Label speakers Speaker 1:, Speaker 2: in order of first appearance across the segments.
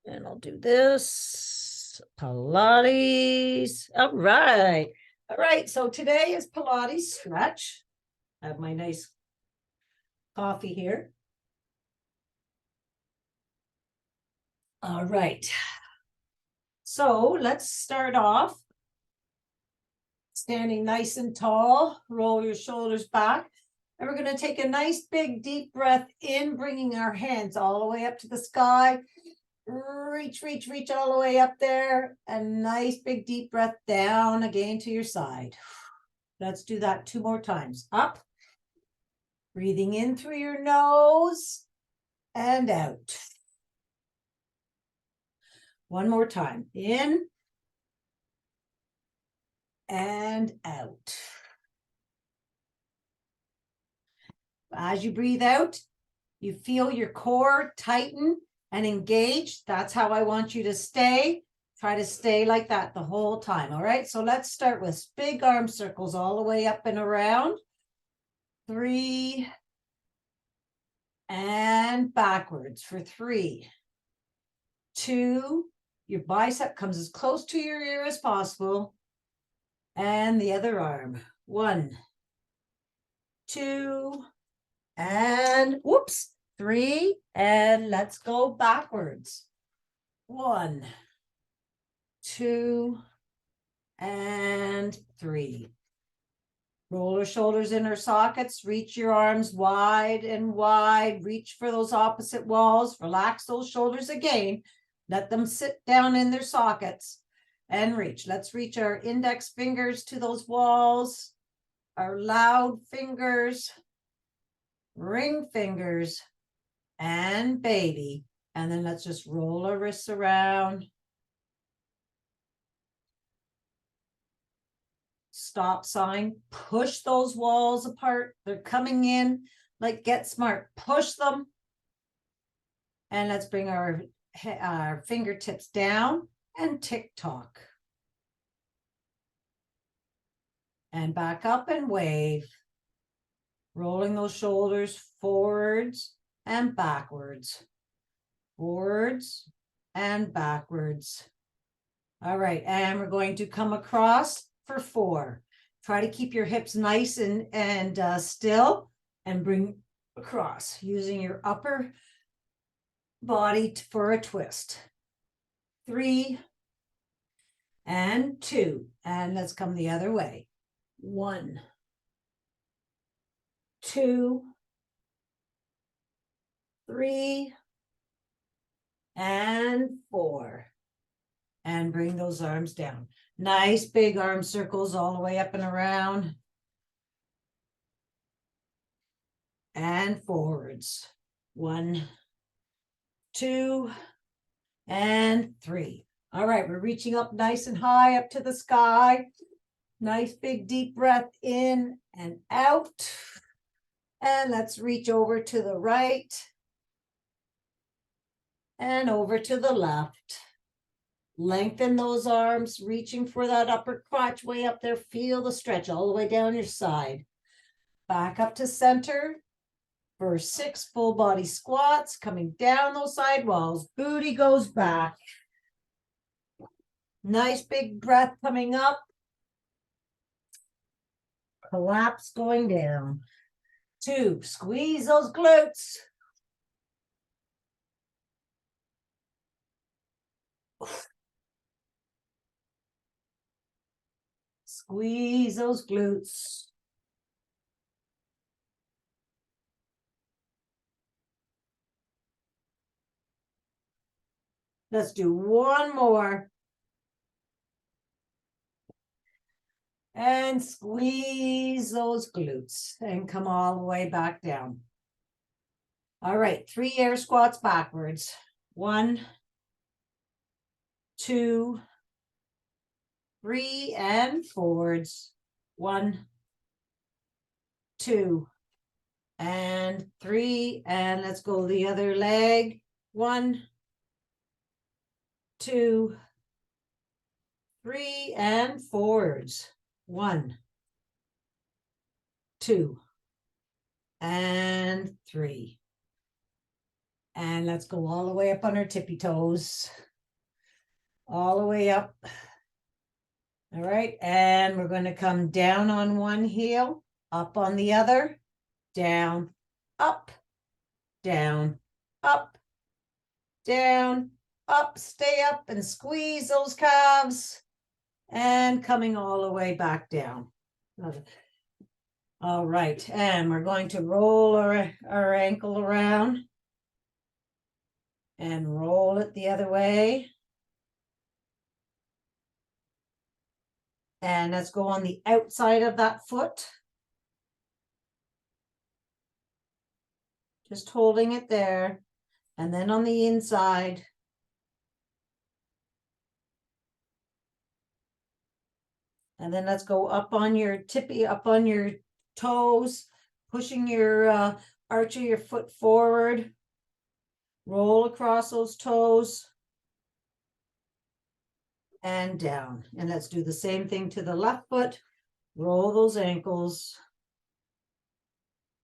Speaker 1: And I'll do this. Pilates. All right. All right. So today is Pilates stretch. I have my nice coffee here. All right. So let's start off. Standing nice and tall. Roll your shoulders back. And we're going to take a nice big deep breath in, bringing our hands all the way up to the sky. Reach, reach, reach all the way up there. A nice big deep breath down again to your side. Let's do that 2 more times. Up. Breathing in through your nose and out. 1 more time. In and out. As you breathe out, you feel your core tighten and engage. That's how I want you to stay. Try to stay like that the whole time. All right. So let's start with big arm circles all the way up and around. 3 and backwards for 3, 2. Your bicep comes as close to your ear as possible. And the other arm. 1, 2, and whoops. 3, and let's go backwards. 1, 2, and 3. Roll your shoulders in our sockets. Reach your arms wide and wide. Reach for those opposite walls. Relax those shoulders again. Let them sit down in their sockets and reach. Let's reach our index fingers to those walls. Our loud fingers, ring fingers, and baby. And then let's just roll our wrists around. Stop sign. Push those walls apart. They're coming in. Like, get smart. Push them. And let's bring our fingertips down and tick-tock. And back up and wave. Rolling those shoulders forwards and backwards. Forwards and backwards. All right, and we're going to come across for 4. Try to keep your hips nice and still, and bring across using your upper body for a twist. 3 and 2, and let's come the other way. 1, 2, 3, and 4. And bring those arms down. Nice big arm circles all the way up and around. And forwards. 1, 2, and 3. All right, we're reaching up nice and high up to the sky. Nice big deep breath in and out. And let's reach over to the right and over to the left. Lengthen those arms, reaching for that upper crotch way up there. Feel the stretch all the way down your side. Back up to center for 6 full body squats, coming down those side walls. Booty goes back. Nice big breath coming up. Collapse going down. 2, squeeze those glutes. Squeeze those glutes. Let's do 1 more. And squeeze those glutes and come all the way back down. All right, 3 air squats backwards. 1, 2, 3, and forwards. 1, 2, and 3, and let's go the other leg. 1, 2, 3, and forwards. 1, 2, and 3, And let's go all the way up on our tippy toes. All the way up. All right, and we're going to come down on one heel, up on the other, down, up, down, up, down, up, stay up and squeeze those calves, and coming all the way back down. All right, and we're going to roll our ankle around and roll it the other way. And let's go on the outside of that foot. Just holding it there. And then on the inside. And then let's go up on your up on your toes, pushing your arch of your foot forward. Roll across those toes. And down. And let's do the same thing to the left foot. Roll those ankles.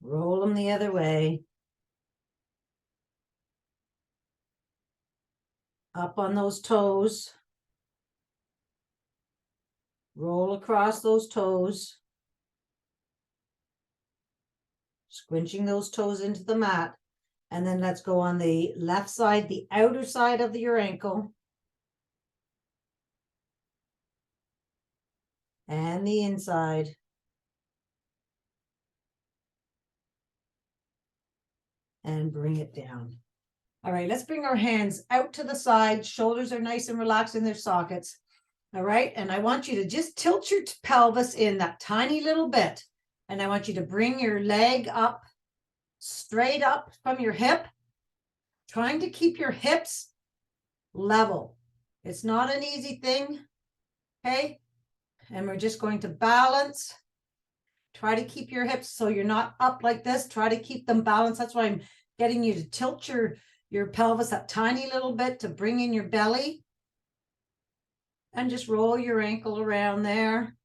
Speaker 1: Roll them the other way. Up on those toes. Roll across those toes. Squinching those toes into the mat. And then let's go on the left side, the outer side of your ankle. And the inside. And bring it down. All right, let's bring our hands out to the side. Shoulders are nice and relaxed in their sockets. All right, and I want you to just tilt your pelvis in that tiny little bit. And I want you to bring your leg up, straight up from your hip, trying to keep your hips level. It's not an easy thing, okay? And we're just going to balance. Try to keep your hips so you're not up like this. Try to keep them balanced. That's why I'm getting you to tilt your pelvis that tiny little bit to bring in your belly. And just roll your ankle around there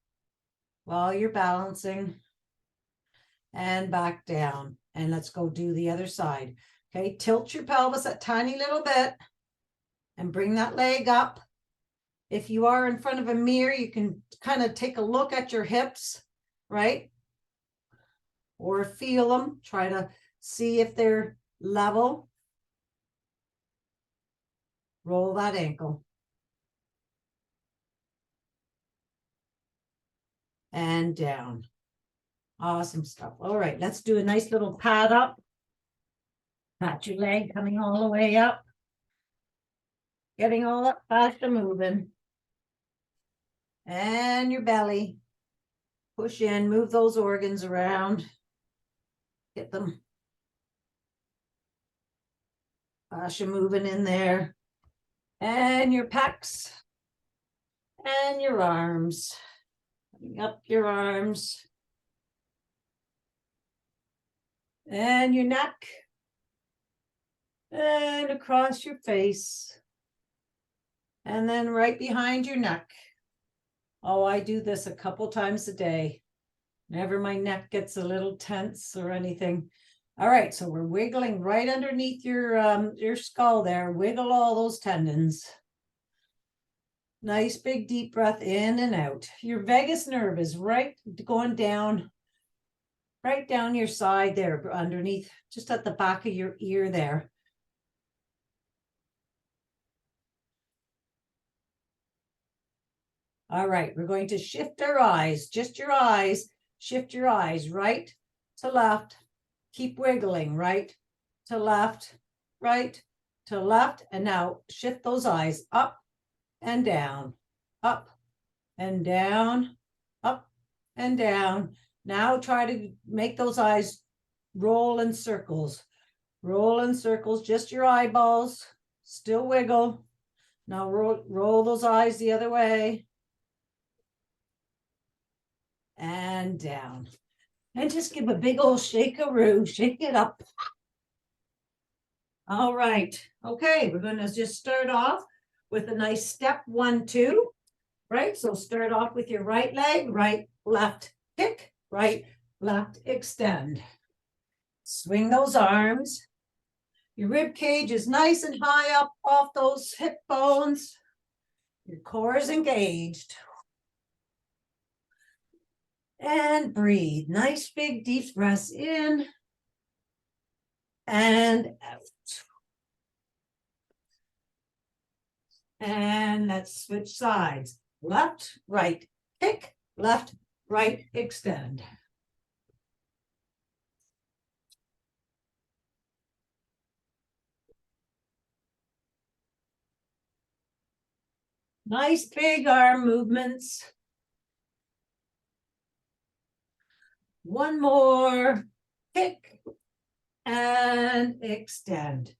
Speaker 1: while you're balancing. And back down. And let's go do the other side. Okay, tilt your pelvis that tiny little bit. And bring that leg up. If you are in front of a mirror, you can kind of take a look at your hips, right? Or feel them. Try to see if they're level. Roll that ankle. And down. Awesome stuff. All right, let's do a nice little pad up. Pat your leg coming all the way up. Getting all that fascia moving. And your belly. Push in, move those organs around. Get them. Fascia moving in there. And your pecs. And your arms. Coming up your arms. And your neck. And across your face. And then right behind your neck. Oh, I do this a couple times a day. Whenever my neck gets a little tense or anything. All right, so we're wiggling right underneath your skull there. Wiggle all those tendons. Nice big deep breath in and out. Your vagus nerve is right going down, right down your side there, underneath, just at the back of your ear there. All right, we're going to shift our eyes, just your eyes, shift your eyes right to left, keep wiggling right to left, right to left, and now shift those eyes up and down, up and down, up and down. Now try to make those eyes roll in circles, just your eyeballs, still wiggle. Now roll those eyes the other way. And down. And just give a big old shake-a-roo, shake it up. All right. Okay, we're going to just start off with a nice step 1, 2, right? So start off with your right leg, right, left, kick, right, left, extend. Swing those arms. Your rib cage is nice and high up off those hip bones. Your core is engaged. And breathe. Nice big deep breaths in and out. And let's switch sides. Left, right, kick, left, right, extend. Nice big arm movements. One more, kick and extend.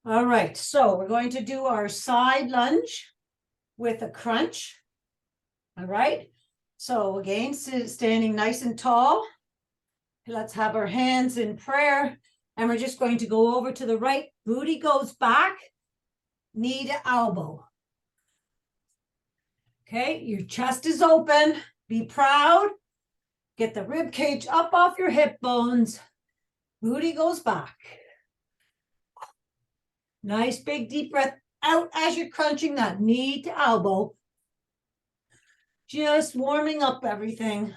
Speaker 1: All right, so we're going to do our side lunge with a crunch. All right, so again, standing nice and tall. Let's have our hands in prayer, and we're just going to go over to the right. Booty goes back, knee to elbow. Okay, your chest is open. Be proud. Get the rib cage up off your hip bones. Booty goes back. Nice big deep breath out as you're crunching that knee to elbow. Just warming up everything.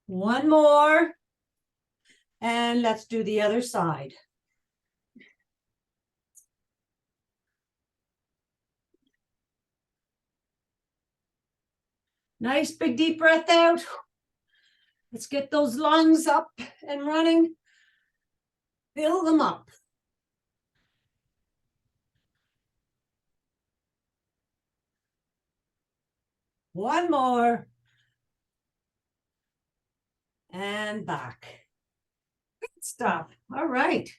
Speaker 1: One more. And let's do the other side. Nice big deep breath out. Let's get those lungs up and running. Fill them up. One more. And back. Good stuff. All right.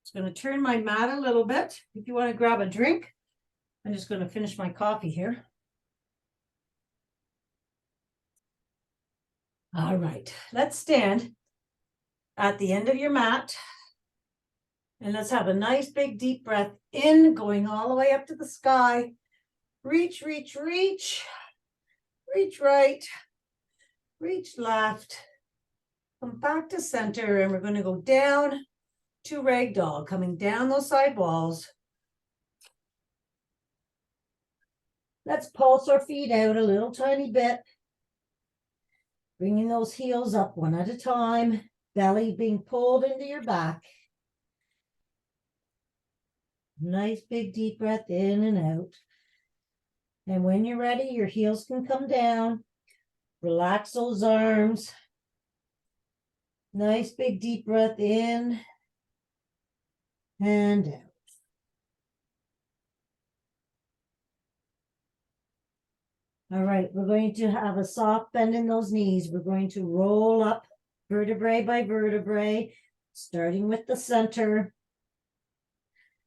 Speaker 1: Just going to turn my mat a little bit. If you want to grab a drink, I'm just going to finish my coffee here. All right. Let's stand at the end of your mat. And let's have a nice big deep breath in, going all the way up to the sky. Reach, reach, reach. Reach right. Reach left. Come back to center, and we're going to go down to ragdoll, coming down those side walls. Let's pulse our feet out a little tiny bit. Bringing those heels up one at a time. Belly being pulled into your back. Nice big deep breath in and out. And when you're ready, your heels can come down. Relax those arms. Nice big deep breath in and out. All right, we're going to have a soft bend in those knees. We're going to roll up vertebrae by vertebrae, starting with the center.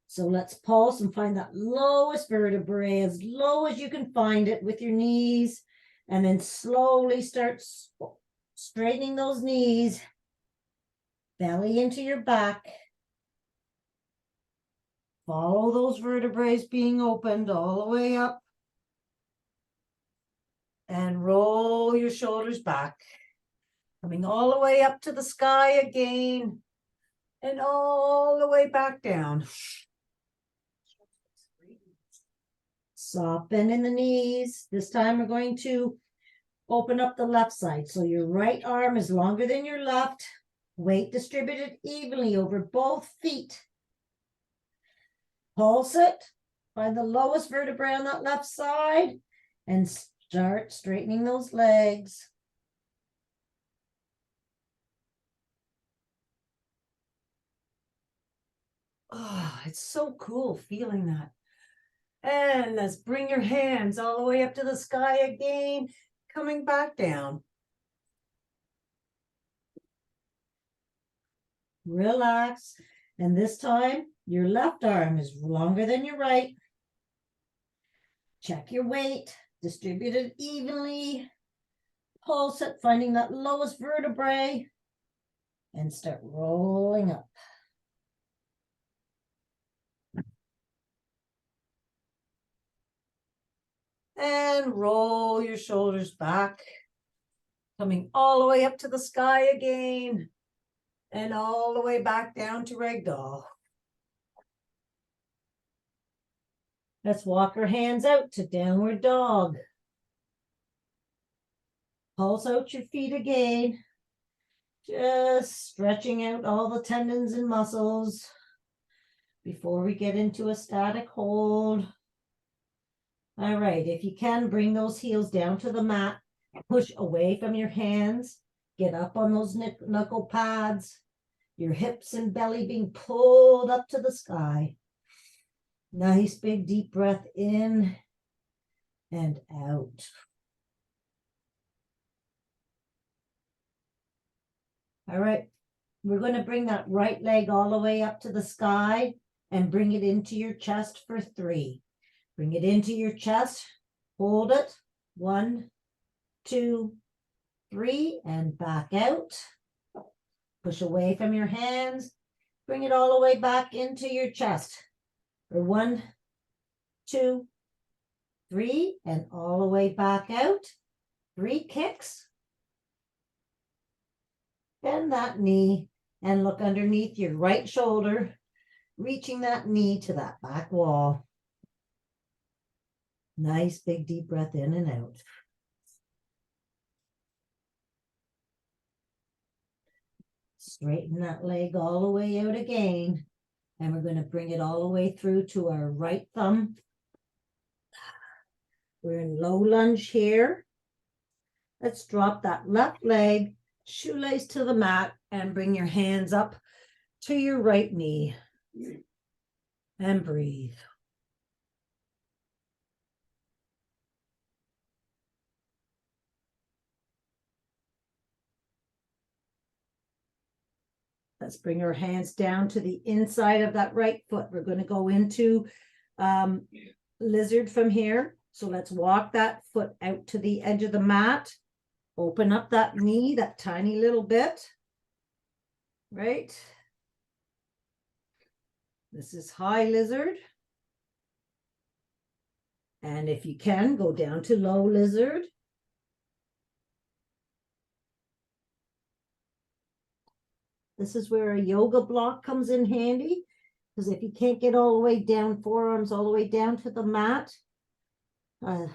Speaker 1: So let's pulse and find that lowest vertebrae, as low as you can find it with your knees, and then slowly start straightening those knees, belly into your back. Follow those vertebrae being opened all the way up. And roll your shoulders back. Coming all the way up to the sky again. And all the way back down. Soft bend in the knees. This time we're going to open up the left side. So your right arm is longer than your left. Weight distributed evenly over both feet. Pulse it. Find the lowest vertebrae on that left side. And start straightening those legs. Oh, it's so cool feeling that. And let's bring your hands all the way up to the sky again, coming back down. Relax. And this time, your left arm is longer than your right. Check your weight, distribute it evenly. Pulse it, finding that lowest vertebrae. And start rolling up. And roll your shoulders back. Coming all the way up to the sky again. And all the way back down to ragdoll. Let's walk our hands out to downward dog. Pulse out your feet again. Just stretching out all the tendons and muscles before we get into a static hold. All right, if you can, bring those heels down to the mat. Push away from your hands. Get up on those knuckle pads. Your hips and belly being pulled up to the sky. Nice big deep breath in and out. All right, we're going to bring that right leg all the way up to the sky and bring it into your chest for 3. Bring it into your chest, hold it, 1, 2, 3, and back out. Push away from your hands, bring it all the way back into your chest. For 1, 2, 3, and all the way back out. 3 kicks. Bend that knee and look underneath your right shoulder, reaching that knee to that back wall. Nice big deep breath in and out. Straighten that leg all the way out again. And we're going to bring it all the way through to our right thumb. We're in low lunge here. Let's drop that left leg, shoelace to the mat, and bring your hands up to your right knee. And breathe. Let's bring our hands down to the inside of that right foot. We're going to go into lizard from here. So let's walk that foot out to the edge of the mat. Open up that knee, that tiny little bit. Right? This is high lizard. And if you can, go down to low lizard. This is where a yoga block comes in handy, because if you can't get all the way down, forearms all the way down to the mat, a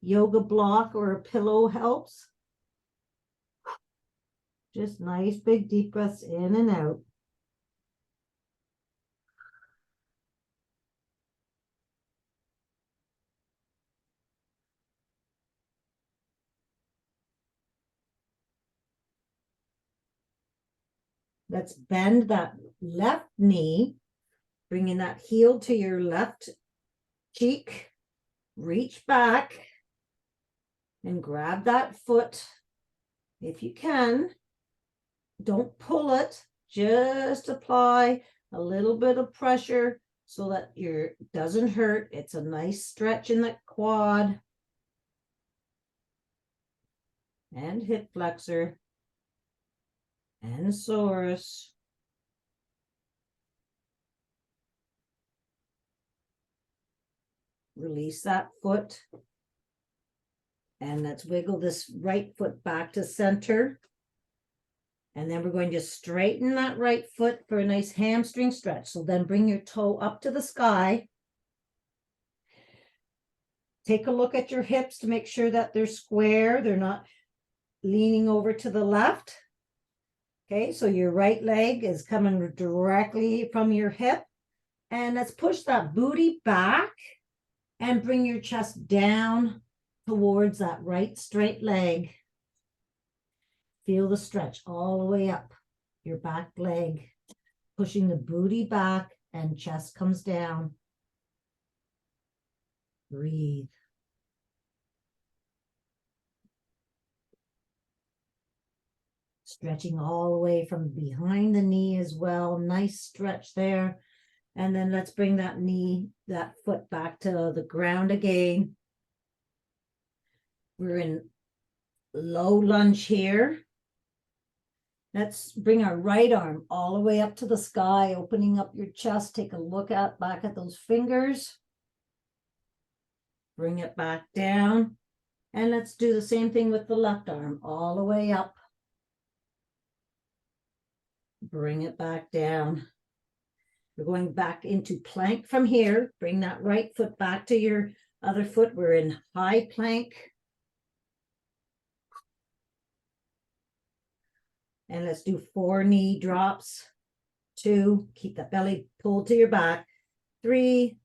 Speaker 1: yoga block or a pillow helps. Just nice big deep breaths in and out. Let's bend that left knee, bringing that heel to your left cheek. Reach back and grab that foot if you can. Don't pull it, just apply a little bit of pressure so that it doesn't hurt. It's a nice stretch in the quad and hip flexor and psoas. Release that foot. And let's wiggle this right foot back to center. And then we're going to straighten that right foot for a nice hamstring stretch. So then bring your toe up to the sky. Take a look at your hips to make sure that they're square. They're not leaning over to the left. Okay, so your right leg is coming directly from your hip. And let's push that booty back and bring your chest down towards that right straight leg. Feel the stretch all the way up your back leg, pushing the booty back and chest comes down. Breathe. Stretching all the way from behind the knee as well. Nice stretch there. And then let's bring that knee, that foot back to the ground again. We're in low lunge here. Let's bring our right arm all the way up to the sky, opening up your chest. Take a look back at those fingers. Bring it back down. And let's do the same thing with the left arm, all the way up. Bring it back down. We're going back into plank from here. Bring that right foot back to your other foot. We're in high plank. And let's do 4 knee drops. 2, keep that belly pulled to your back. 3,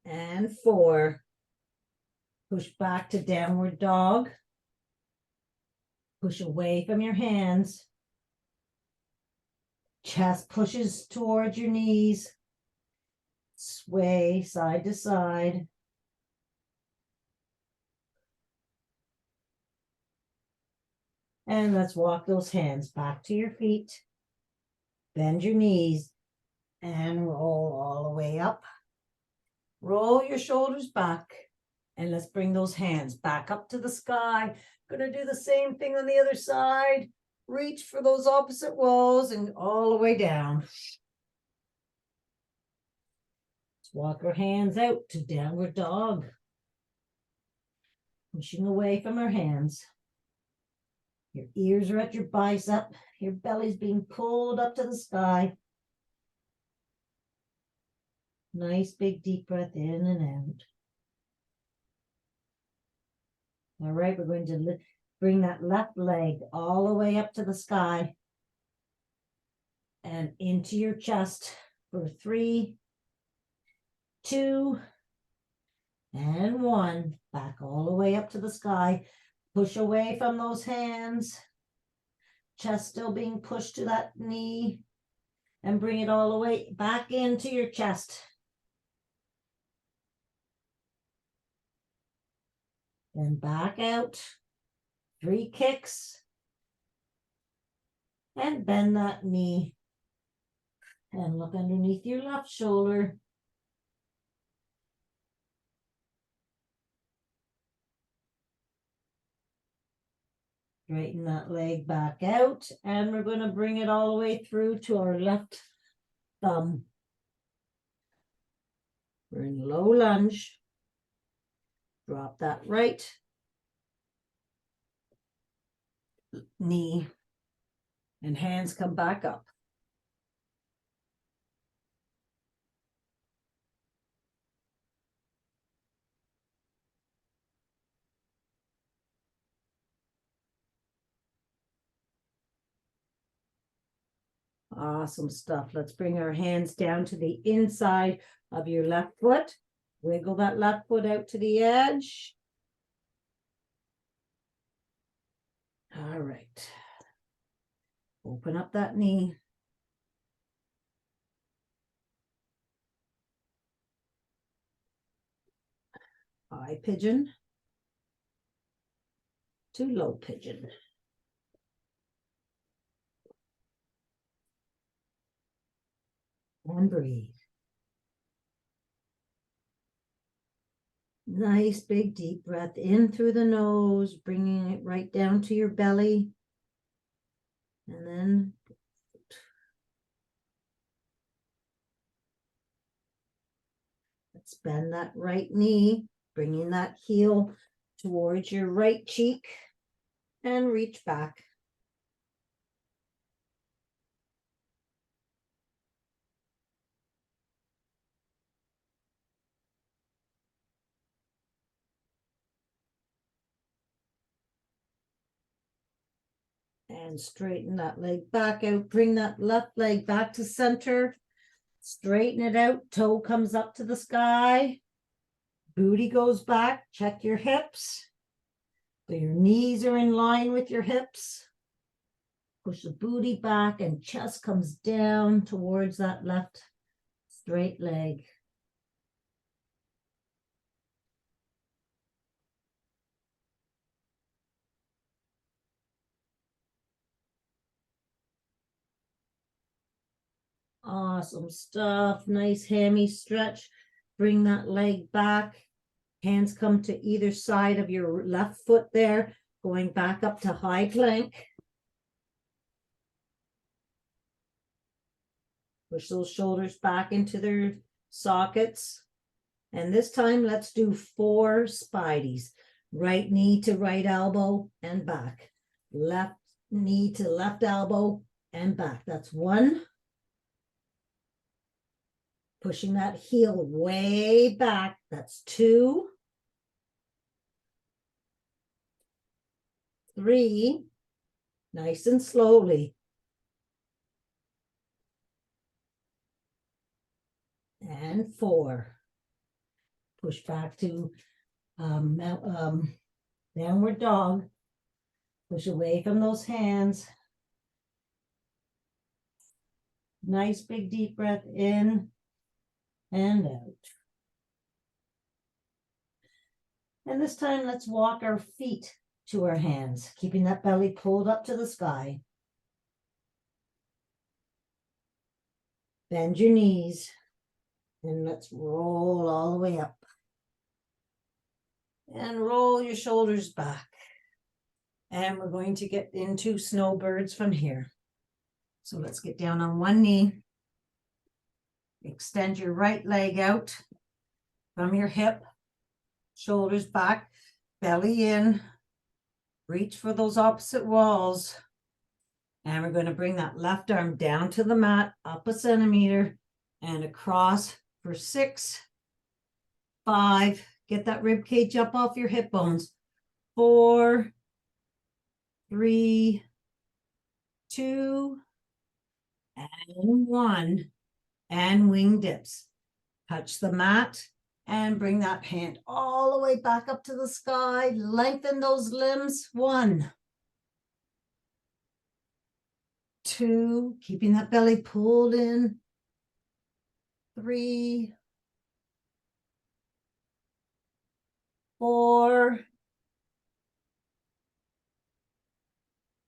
Speaker 1: and 4. Push back to downward dog. Push away from your hands. Chest pushes towards your knees. Sway side to side. And let's walk those hands back to your feet. Bend your knees and roll all the way up. Roll your shoulders back. And let's bring those hands back up to the sky. Gonna do the same thing on the other side. Reach for those opposite walls and all the way down. Let's walk our hands out to downward dog. Pushing away from our hands. Your ears are at your bicep. Your belly's being pulled up to the sky. Nice big deep breath in and out. All right, we're going to bring that left leg all the way up to the sky and into your chest for 3, 2, and 1. Back all the way up to the sky. Push away from those hands. Chest still being pushed to that knee. And bring it all the way back into your chest. Then back out. 3 kicks. And bend that knee. And look underneath your left shoulder. Straighten that leg back out. And we're going to bring it all the way through to our left thumb. We're in low lunge. Drop that right knee. And hands come back up. Awesome stuff. Let's bring our hands down to the inside of your left foot. Wiggle that left foot out to the edge. All right. Open up that knee. High pigeon to low pigeon. And breathe. Nice big deep breath in through the nose, bringing it right down to your belly. And then let's bend that right knee, bringing that heel towards your right cheek and reach back. And straighten that leg back out. Bring that left leg back to center. Straighten it out. Toe comes up to the sky. Booty goes back. Check your hips. So your knees are in line with your hips. Push the booty back and chest comes down towards that left straight leg. Awesome stuff. Nice hammy stretch. Bring that leg back. Hands come to either side of your left foot there, going back up to high plank. Push those shoulders back into their sockets. And this time, let's do 4 spideys. Right knee to right elbow and back. Left knee to left elbow and back. That's 1. Pushing that heel way back. That's 2. 3. Nice and slowly. And 4. Push back to downward dog. Push away from those hands. Nice big deep breath in and out. And this time, let's walk our feet to our hands, keeping that belly pulled up to the sky. Bend your knees and let's roll all the way up. And roll your shoulders back. And we're going to get into snowbirds from here. So let's get down on one knee. Extend your right leg out from your hip. Shoulders back, belly in. Reach for those opposite walls. And we're going to bring that left arm down to the mat, up a centimeter, and across for 6, 5. Get that rib cage up off your hip bones. 4, 3, 2, and 1. And wing dips. Touch the mat and bring that hand all the way back up to the sky. Lengthen those limbs. 1, 2, keeping that belly pulled in. 3, 4,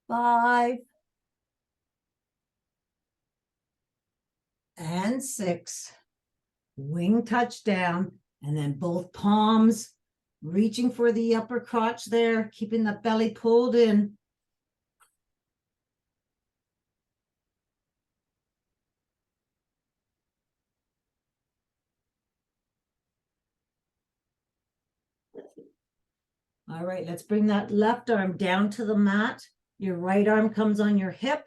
Speaker 1: 5, and 6. Wing touch down, and then both palms reaching for the upper crotch there, keeping the belly pulled in. All right, let's bring that left arm down to the mat. Your right arm comes on your hip.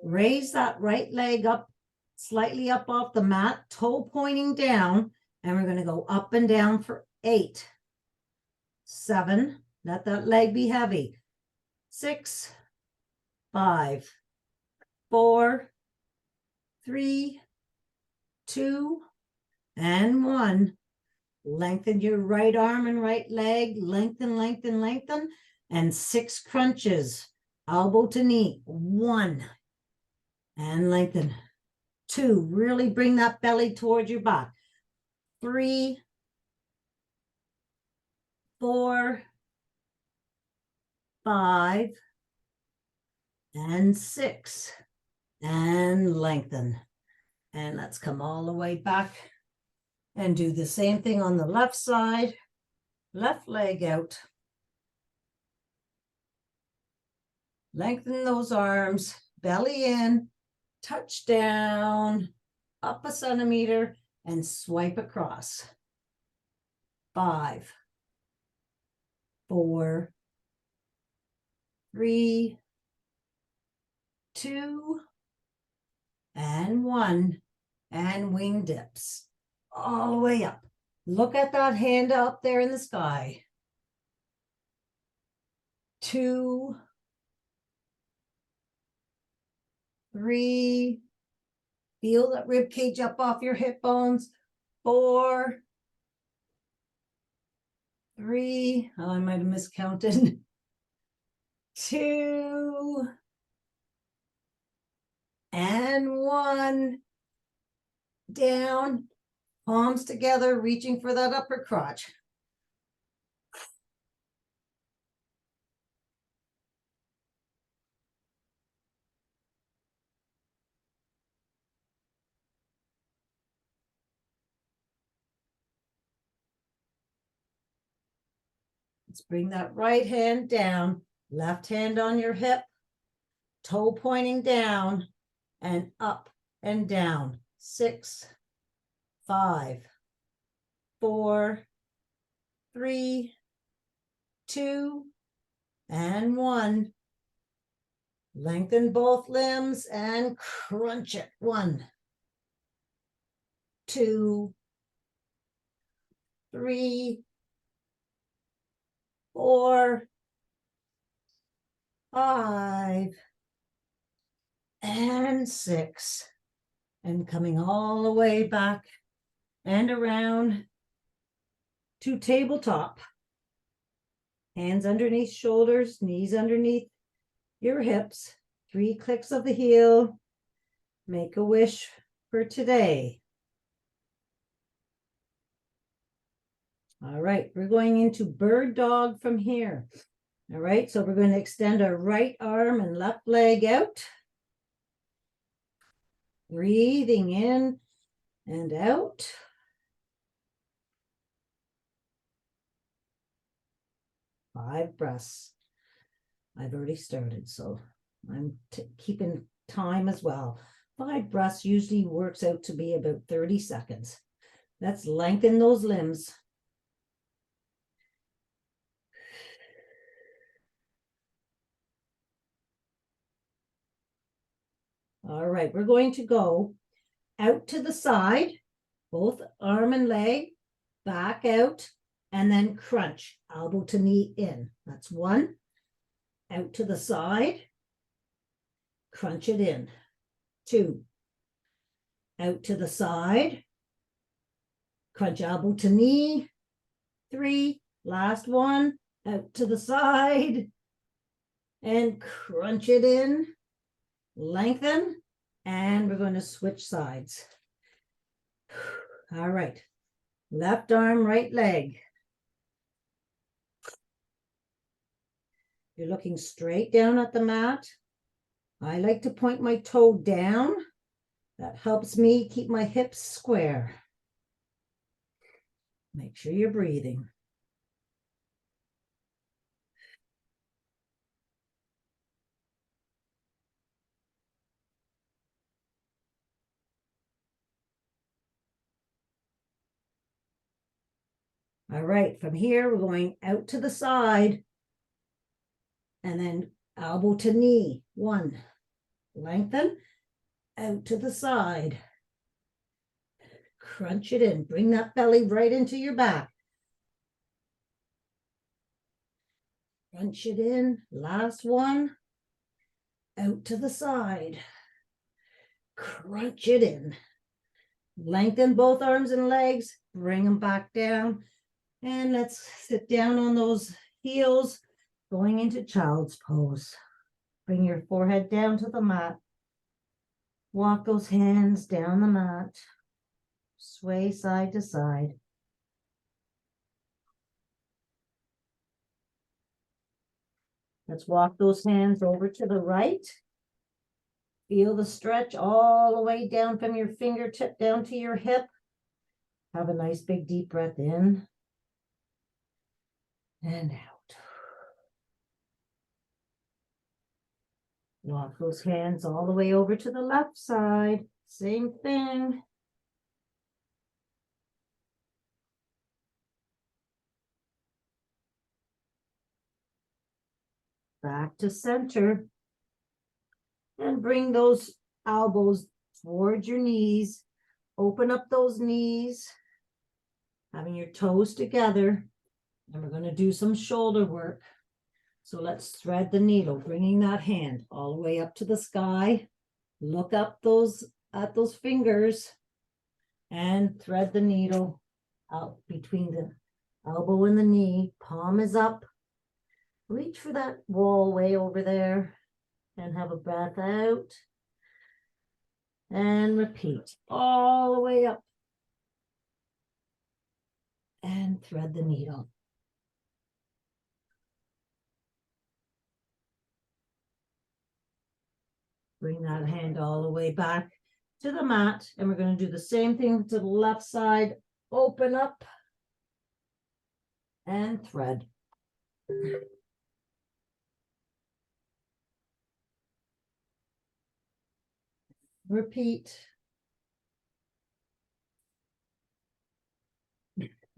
Speaker 1: Raise that right leg up, slightly up off the mat, toe pointing down, and we're going to go up and down for 8, 7. Let that leg be heavy. 6, 5, 4, 3, 2, and 1. Lengthen your right arm and right leg. Lengthen, lengthen, lengthen. And 6 crunches. Elbow to knee. 1. And lengthen. 2. Really bring that belly towards your back. 3, 4, 5, and 6. And lengthen. And let's come all the way back and do the same thing on the left side. Left leg out. Lengthen those arms, belly in, touch down, up a centimeter, and swipe across. 5, 4, 3, 2, and 1. And wing dips all the way up. Look at that hand up there in the sky. 2, 3, feel that rib cage up off your hip bones. 4, 3, oh, I might have miscounted. 2, and 1. Down, palms together, reaching for that upper crotch. Let's bring that right hand down, left hand on your hip, toe pointing down, and up and down. 6, 5, 4, 3, 2, and 1. Lengthen both limbs and crunch it. 1, 2, 3, 4, 5, and 6. And coming all the way back and around to tabletop. Hands underneath shoulders, knees underneath your hips. 3 clicks of the heel. Make a wish for today. All right, we're going into bird dog from here. All right, so we're going to extend our right arm and left leg out. Breathing in and out. Five breaths. I've already started, so I'm keeping time as well. 5 breaths usually works out to be about 30 seconds. Let's lengthen those limbs. All right, we're going to go out to the side, both arm and leg, back out, and then crunch, elbow to knee in. That's 1. Out to the side, crunch it in. 2. Out to the side, crunch elbow to knee. 3. Last one, out to the side, and crunch it in. Lengthen, and we're going to switch sides. All right, left arm, right leg. You're looking straight down at the mat. I like to point my toe down. That helps me keep my hips square. Make sure you're breathing. All right, from here, we're going out to the side and then elbow to knee. 1, lengthen, out to the side. Crunch it in, bring that belly right into your back. Crunch it in, last one, out to the side. Crunch it in. Lengthen both arms and legs, bring them back down. And let's sit down on those heels, going into child's pose. Bring your forehead down to the mat. Walk those hands down the mat. Sway side to side. Let's walk those hands over to the right. Feel the stretch all the way down from your fingertip down to your hip. Have a nice big deep breath in and out. Walk those hands all the way over to the left side. Same thing. Back to center. And bring those elbows towards your knees. Open up those knees. Having your toes together. And we're going to do some shoulder work. So let's thread the needle, bringing that hand all the way up to the sky. Look up at those fingers and thread the needle out between the elbow and the knee. Palm is up. Reach for that wall way over there and have a breath out. And repeat all the way up. And thread the needle. Bring that hand all the way back to the mat. And we're going to do the same thing to the left side. Open up and thread. Repeat.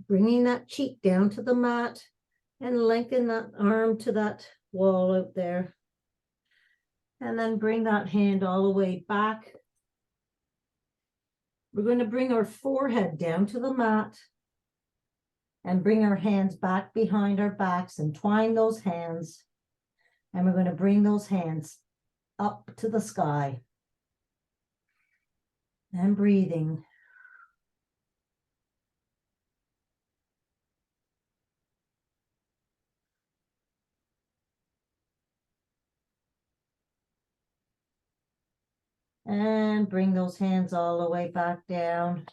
Speaker 1: Bringing that cheek down to the mat and lengthen that arm to that wall out there. And then bring that hand all the way back. We're going to bring our forehead down to the mat and bring our hands back behind our backs and twine those hands. And we're going to bring those hands up to the sky. And breathing. And bring those hands all the way back down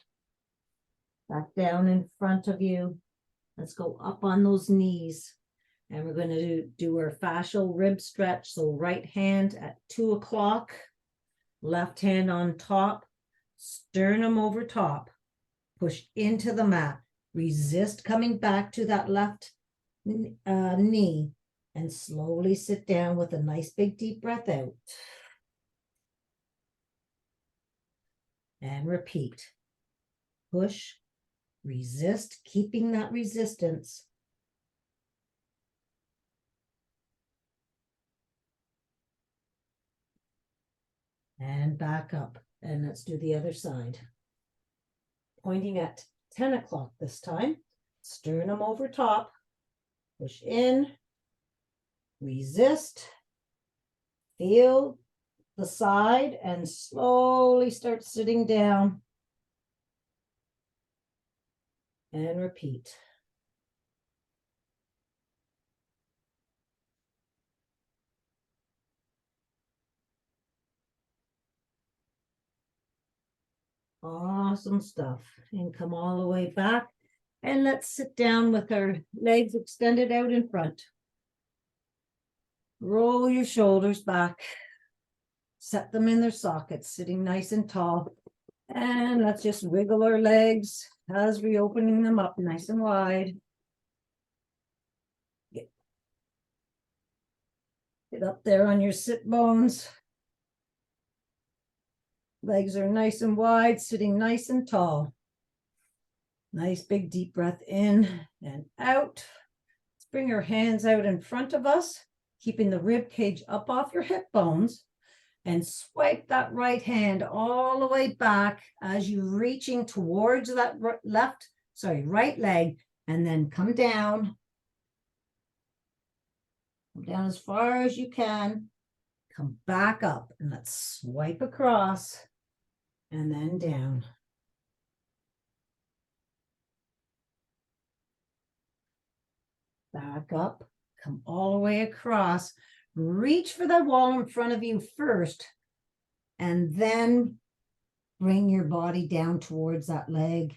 Speaker 1: in front of you. Let's go up on those knees. And we're going to do our fascial rib stretch. So right hand at 2 o'clock, left hand on top, sternum over top, push into the mat. Resist coming back to that left knee and slowly sit down with a nice big deep breath out. And repeat. Push, resist, keeping that resistance. And back up. And let's do the other side. Pointing at 10 o'clock this time. Sternum over top. Push in. Resist. Feel the side and slowly start sitting down. And repeat. Awesome stuff. And come all the way back. And let's sit down with our legs extended out in front. Roll your shoulders back. Set them in their sockets, sitting nice and tall. And let's just wiggle our legs as we're opening them up nice and wide. Get up there on your sit bones. Legs are nice and wide, sitting nice and tall. Nice big deep breath in and out. Let's bring our hands out in front of us, keeping the rib cage up off your hip bones. And swipe that right hand all the way back as you're reaching towards that right leg, and then come down. Come down as far as you can. Come back up and let's swipe across and then down. Back up, come all the way across. Reach for that wall in front of you first, and then bring your body down towards that leg.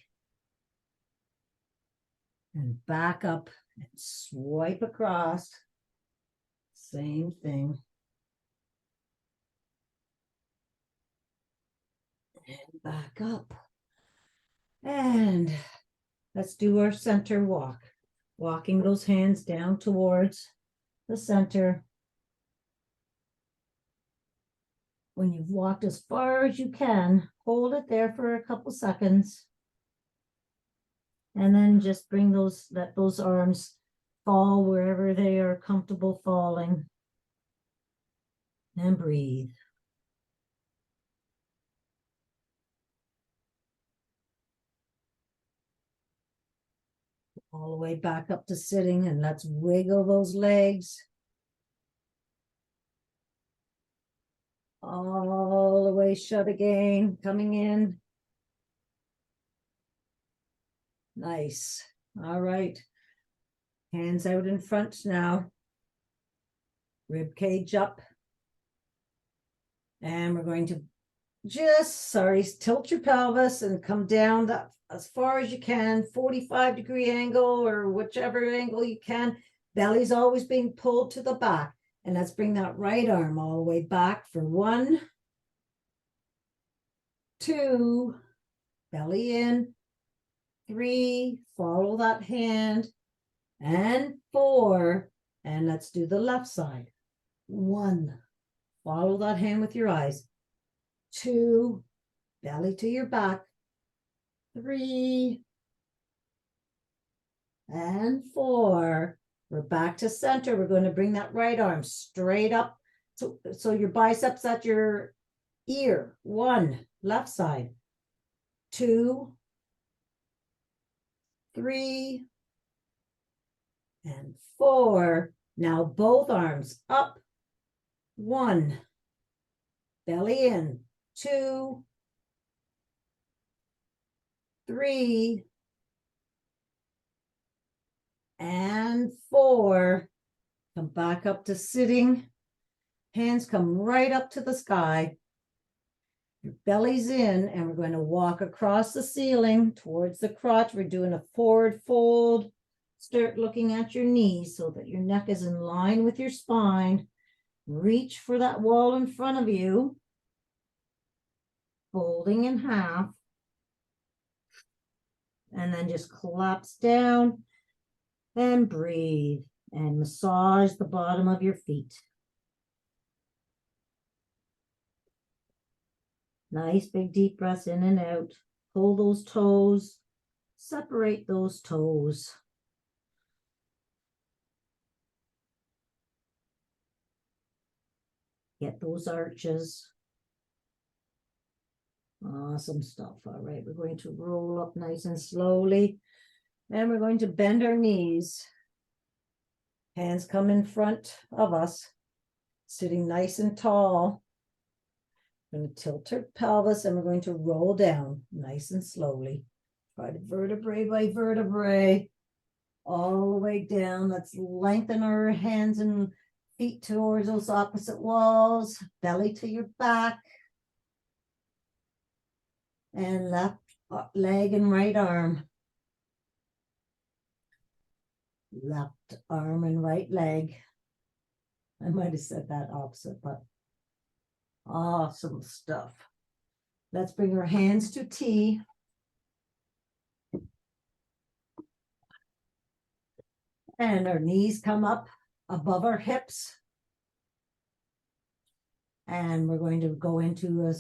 Speaker 1: And back up and swipe across. Same thing. And back up. And let's do our center walk. Walking those hands down towards the center. When you've walked as far as you can, hold it there for a couple seconds. And then just bring let those arms fall wherever they are comfortable falling. And breathe. All the way back up to sitting, and let's wiggle those legs. All the way shut again, coming in. Nice. All right. Hands out in front now. Rib cage up. And we're going to tilt your pelvis and come down that as far as you can, 45-degree angle or whichever angle you can. Belly's always being pulled to the back. And let's bring that right arm all the way back for 1, 2, belly in, 3, follow that hand, and 4, and let's do the left side. 1, follow that hand with your eyes. 2, belly to your back. 3, and 4. We're back to center. We're going to bring that right arm straight up So your biceps at your ear. 1, left side. 2, 3, and 4. Now both arms up. 1, belly in. 2, 3, and 4. Come back up to sitting. Hands come right up to the sky. Your belly's in, and we're going to walk across the ceiling towards the crotch. We're doing a forward fold. Start looking at your knees so that your neck is in line with your spine. Reach for that wall in front of you. Folding in half. And then just collapse down and breathe and massage the bottom of your feet. Nice big deep breaths in and out. Pull those toes. Separate those toes. Get those arches. Awesome stuff. All right, we're going to roll up nice and slowly. And we're going to bend our knees. Hands come in front of us. Sitting nice and tall. We're going to tilt our pelvis and we're going to roll down nice and slowly. Try to vertebrae by vertebrae. All the way down. Let's lengthen our hands and feet towards those opposite walls. Belly to your back. And left leg and right arm. Left arm and right leg. I might have said that opposite, but awesome stuff. Let's bring our hands to T. And our knees come up above our hips. And we're going to go into a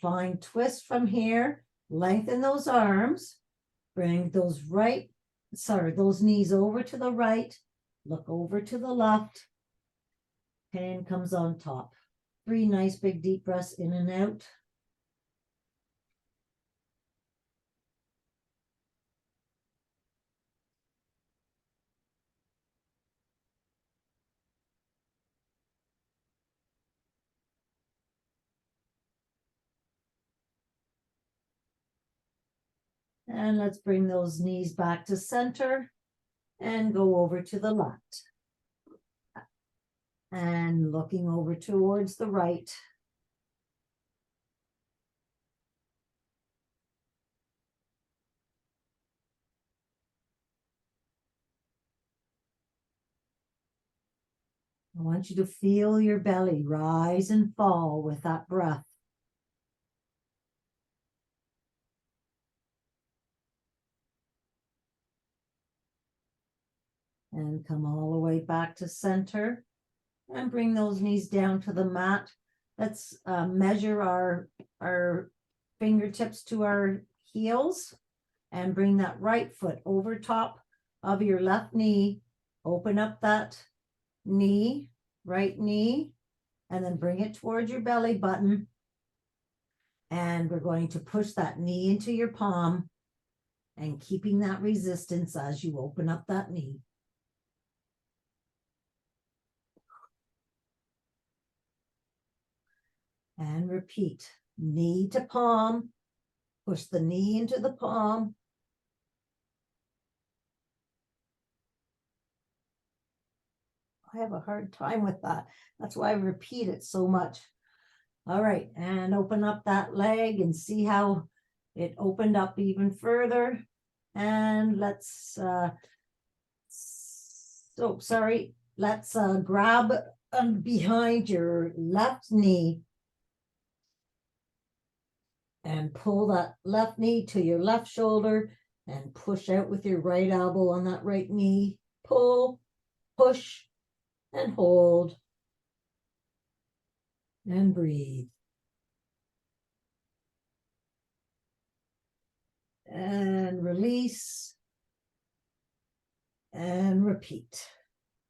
Speaker 1: flying twist from here. Lengthen those arms. Bring those those knees over to the right. Look over to the left. Hand comes on top. 3 nice big deep breaths in and out. And let's bring those knees back to center and go over to the left. And looking over towards the right. I want you to feel your belly rise and fall with that breath. And come all the way back to center. And bring those knees down to the mat. Let's measure our fingertips to our heels. And bring that right foot over top of your left knee. Open up that knee, right knee. And then bring it towards your belly button. And we're going to push that knee into your palm. And keeping that resistance as you open up that knee. And repeat, knee to palm, push the knee into the palm. I have a hard time with that. That's why I repeat it so much. All right, and open up that leg and see how it opened up even further. And let's, let's grab behind your left knee. And pull that left knee to your left shoulder and push out with your right elbow on that right knee. Pull, push, and hold. And breathe. And release. And repeat.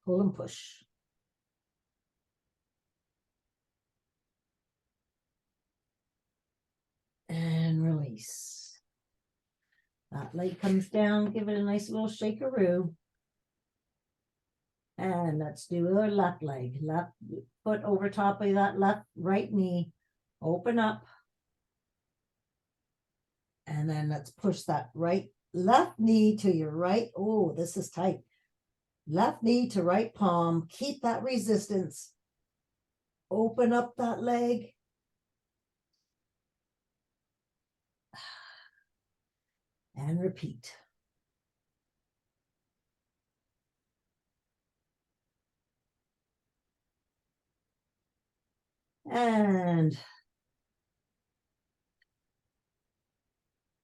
Speaker 1: Pull and push. and release. That leg comes down, give it a nice little shakeroo. And let's do our left leg, left foot over top of that right knee. Open up. And then let's push that left knee to your right. Oh, this is tight. Left knee to right palm. Keep that resistance. Open up that leg. And repeat. And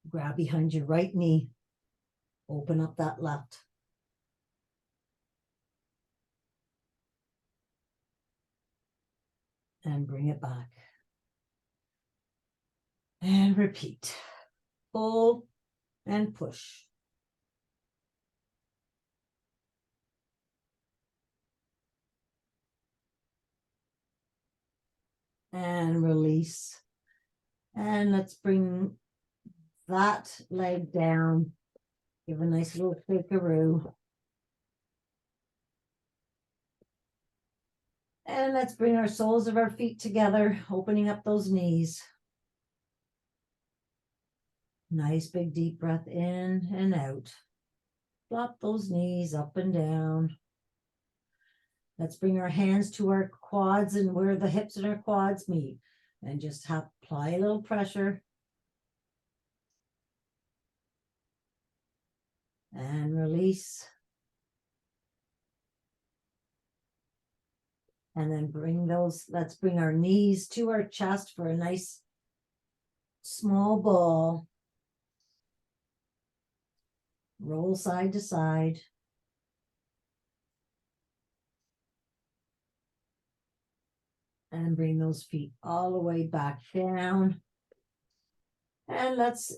Speaker 1: grab behind your right knee. Open up that left. And bring it back. And repeat. Pull and push. And release. And let's bring that leg down. Give a nice little shakeroo. And let's bring our soles of our feet together, opening up those knees. Nice big deep breath in and out. Flop those knees up and down. Let's bring our hands to our quads and where the hips and our quads meet. And just apply a little pressure. And release. And then let's bring our knees to our chest for a nice small ball. Roll side to side. And bring those feet all the way back down. And let's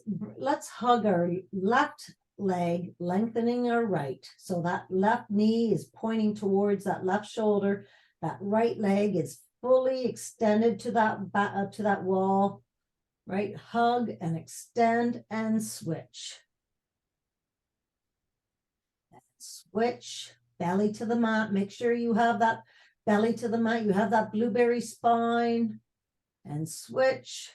Speaker 1: hug our left leg, lengthening our right. So that left knee is pointing towards that left shoulder. That right leg is fully extended to that wall. Right, hug and extend and switch. Switch, belly to the mat. Make sure you have that belly to the mat. You have that blueberry spine. And switch.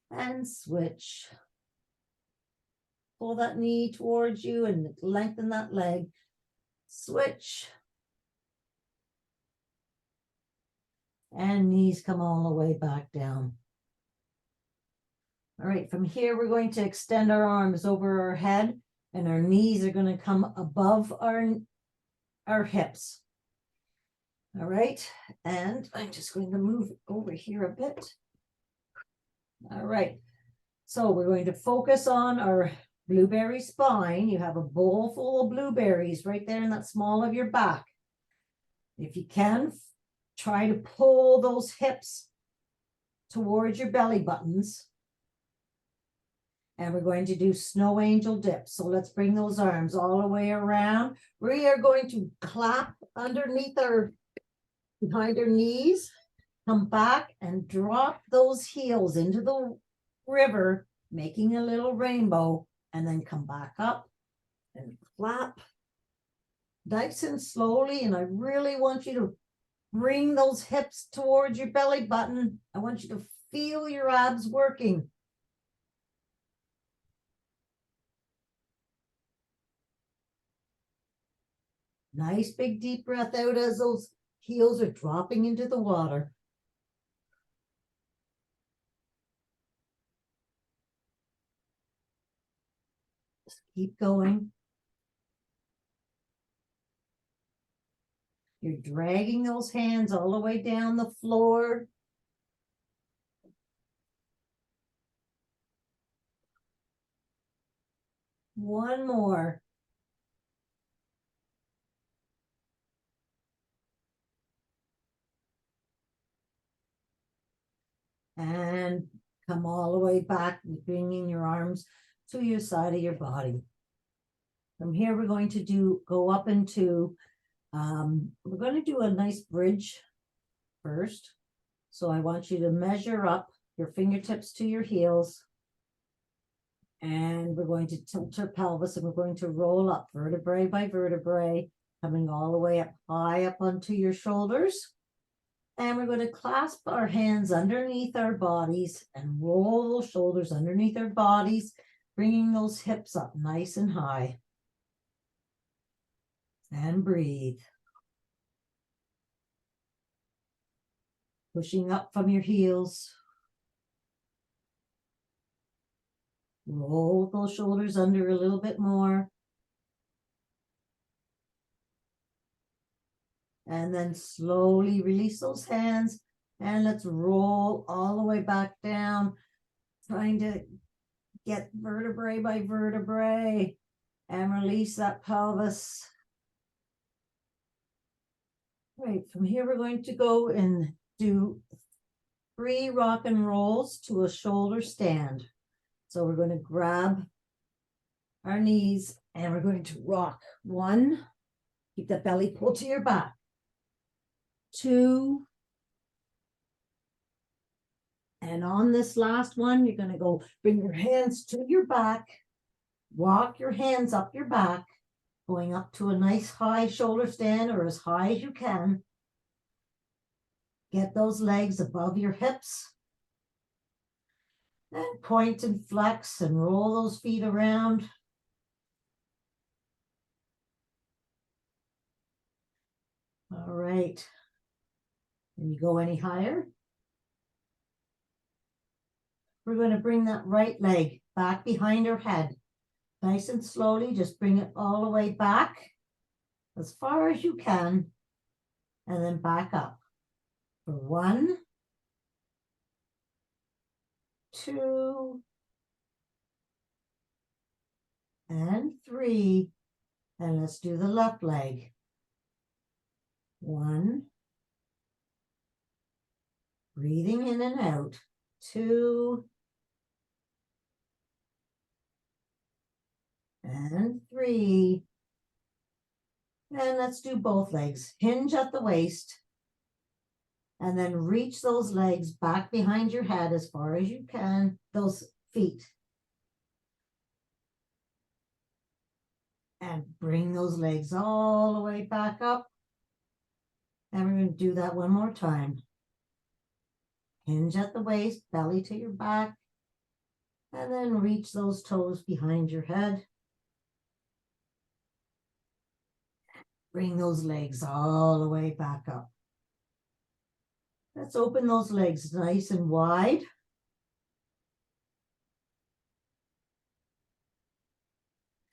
Speaker 1: And switch. Pull that knee towards you and lengthen that leg. Switch. And knees come all the way back down. All right, from here, we're going to extend our arms over our head and our knees are going to come above our hips. All right, and I'm just going to move over here a bit. All right, so we're going to focus on our blueberry spine. You have a bowl full of blueberries right there in that small of your back. If you can, try to pull those hips towards your belly buttons. And we're going to do snow angel dips. So let's bring those arms all the way around. We are going to clap underneath behind our knees, come back and drop those heels into the river, making a little rainbow, and then come back up and clap nice and slowly. And I really want you to bring those hips towards your belly button. I want you to feel your abs working. Nice big deep breath out as those heels are dropping into the water. Just keep going. You're dragging those hands all the way down the floor. One more. And come all the way back, bringing your arms to your side of your body. From here, we're going to go up into, we're going to do a nice bridge first. So I want you to measure up your fingertips to your heels. And we're going to tilt your pelvis and we're going to roll up vertebrae by vertebrae, coming all the way up high up onto your shoulders. And we're going to clasp our hands underneath our bodies and roll those shoulders underneath our bodies, bringing those hips up nice and high. And breathe. Pushing up from your heels. Roll those shoulders under a little bit more. And then slowly release those hands. And let's roll all the way back down, trying to get vertebrae by vertebrae and release that pelvis. Right, from here we're going to go and do 3 rock and rolls to a shoulder stand. So we're going to grab our knees and we're going to rock. 1, keep that belly pulled to your back. 2, and on this last one, you're going to go bring your hands to your back, walk your hands up your back, going up to a nice high shoulder stand or as high as you can. Get those legs above your hips. And point and flex and roll those feet around. All right. Can you go any higher? We're going to bring that right leg back behind our head. Nice and slowly, just bring it all the way back as far as you can, and then back up. For 1, 2, and 3. And let's do the left leg. 1, breathing in and out. 2, and 3. And let's do both legs. Hinge at the waist. And then reach those legs back behind your head as far as you can, those feet. And bring those legs all the way back up. And we're going to do that one more time. Hinge at the waist, belly to your back. And then reach those toes behind your head. Bring those legs all the way back up. Let's open those legs nice and wide.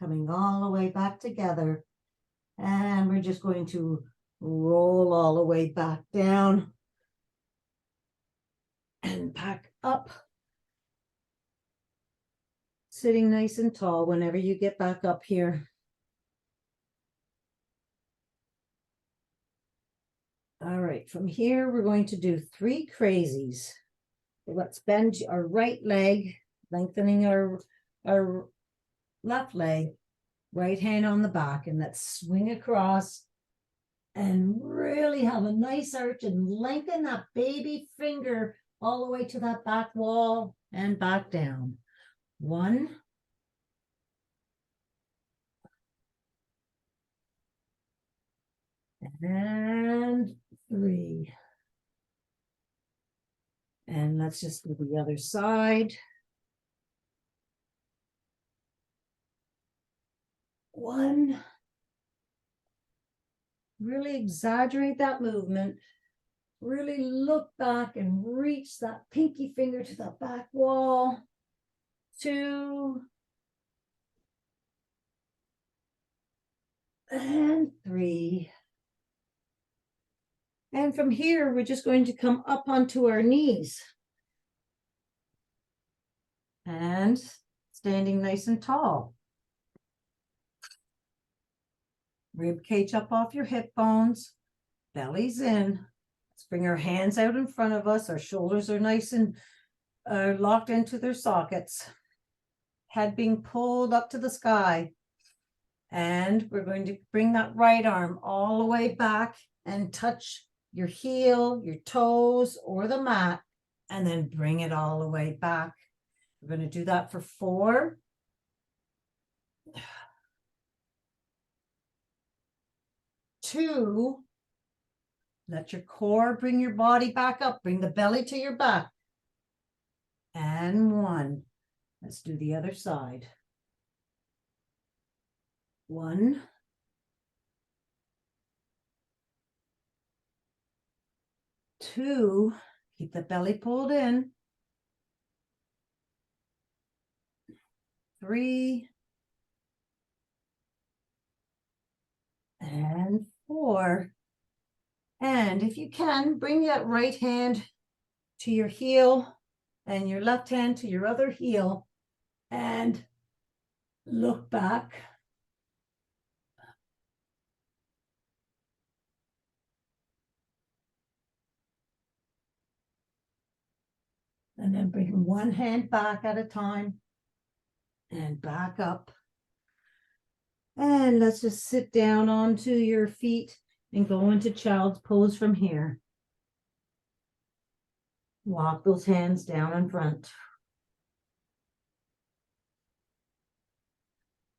Speaker 1: Coming all the way back together. And we're just going to roll all the way back down. And back up. Sitting nice and tall whenever you get back up here. All right, from here, we're going to do 3 crazies. Let's bend our right leg, lengthening our left leg, right hand on the back, and let's swing across and really have a nice arch and lengthen that baby finger all the way to that back wall and back down. 1, and 3. And let's just do the other side. 1. Really exaggerate that movement. Really look back and reach that pinky finger to the back wall. 2. And 3. And from here, we're just going to come up onto our knees. And standing nice and tall. Rib cage up off your hip bones. Belly's in. Let's bring our hands out in front of us. Our shoulders are nice and locked into their sockets. Head being pulled up to the sky. And we're going to bring that right arm all the way back and touch your heel, your toes, or the mat, and then bring it all the way back. We're going to do that for 4. 2. Let your core bring your body back up. Bring the belly to your back. And 1. Let's do the other side. 1. 2. Keep the belly pulled in. 3. And 4. And if you can, bring that right hand to your heel and your left hand to your other heel and look back. And then bring one hand back at a time and back up. And let's just sit down onto your feet and go into child's pose from here. Walk those hands down in front.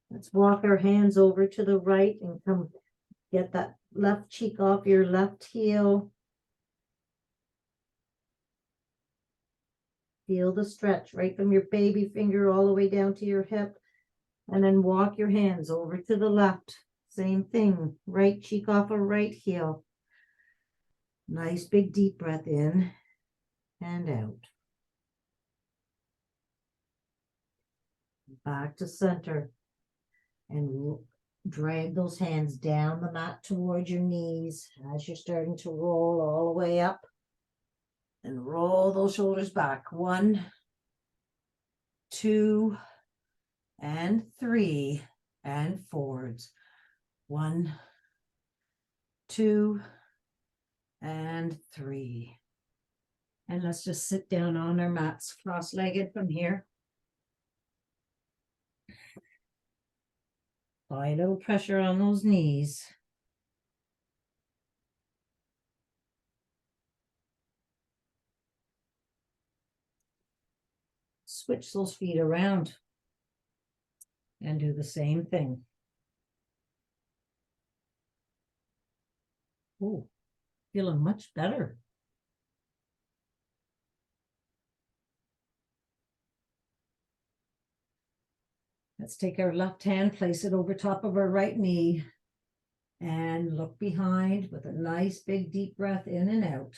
Speaker 1: Let's walk our hands over to the right and come get that left cheek off your left heel. Feel the stretch right from your baby finger all the way down to your hip. And then walk your hands over to the left. Same thing, right cheek off a right heel. Nice big deep breath in and out. Back to center. And drag those hands down the mat towards your knees as you're starting to roll all the way up. And roll those shoulders back. 1, 2, and 3, and forwards. 1, 2, and 3. And let's just sit down on our mats, cross-legged from here. Apply a little pressure on those knees. Switch those feet around and do the same thing. Oh, feeling much better. Let's take our left hand, place it over top of our right knee, and look behind with a nice big deep breath in and out.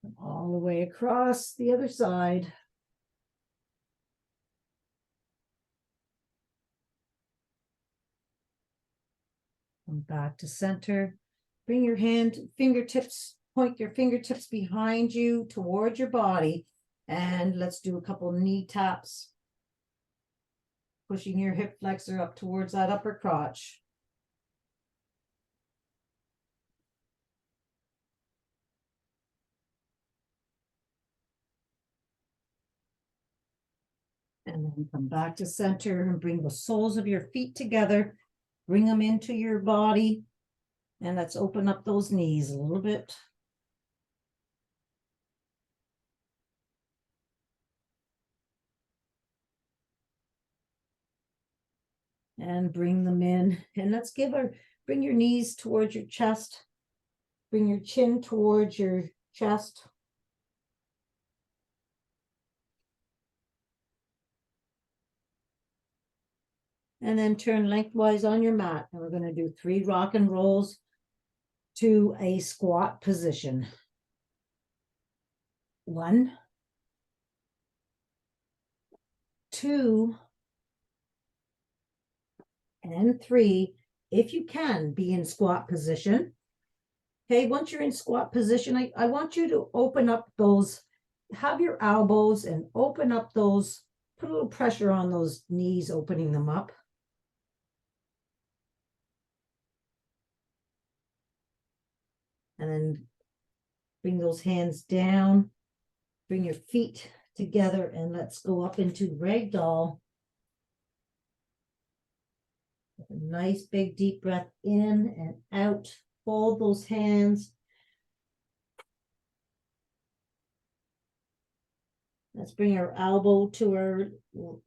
Speaker 1: And all the way across the other side. Come back to center. Bring your fingertips, point your fingertips behind you towards your body. And let's do a couple knee taps. Pushing your hip flexor up towards that upper crotch. And then come back to center and bring the soles of your feet together. Bring them into your body. And let's open up those knees a little bit. And bring them in. And let's bring your knees towards your chest. Bring your chin towards your chest. And then turn lengthwise on your mat. And we're going to do 3 rock and rolls to a squat position. 1, 2, and 3. If you can, be in squat position. Okay, once you're in squat position, I want you to open up those, have your elbows and open up those, put a little pressure on those knees, opening them up. And then bring those hands down, bring your feet together, and let's go up into ragdoll. a nice big deep breath in and out. Fold those hands. Let's bring our elbow to our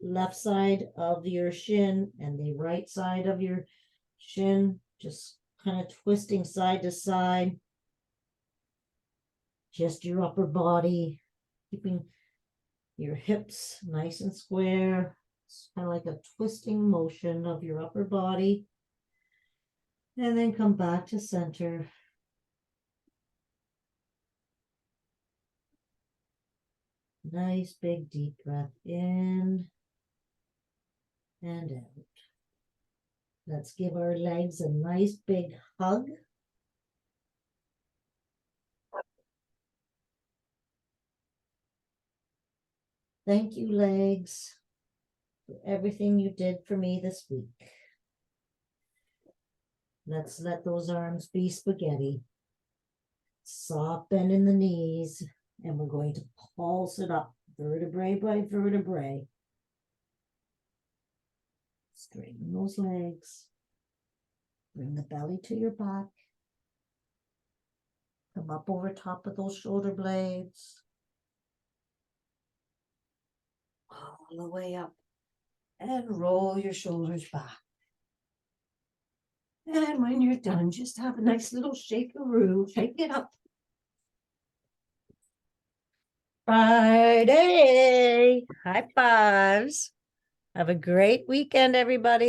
Speaker 1: left side of your shin and the right side of your shin, just kind of twisting side to side. Just your upper body, keeping your hips nice and square. It's kind of like a twisting motion of your upper body. And then come back to center. Nice big deep breath in and out. Let's give our legs a nice big hug. Thank you, legs, for everything you did for me this week. Let's let those arms be spaghetti. Soft bend in the knees, and we're going to pulse it up vertebrae by vertebrae. Straighten those legs. Bring the belly to your back. Come up over top of those shoulder blades. All the way up. And roll your shoulders back. And when you're done, just have a nice little shake-a-roo. Shake it up. Friday. High fives. Have a great weekend, everybody.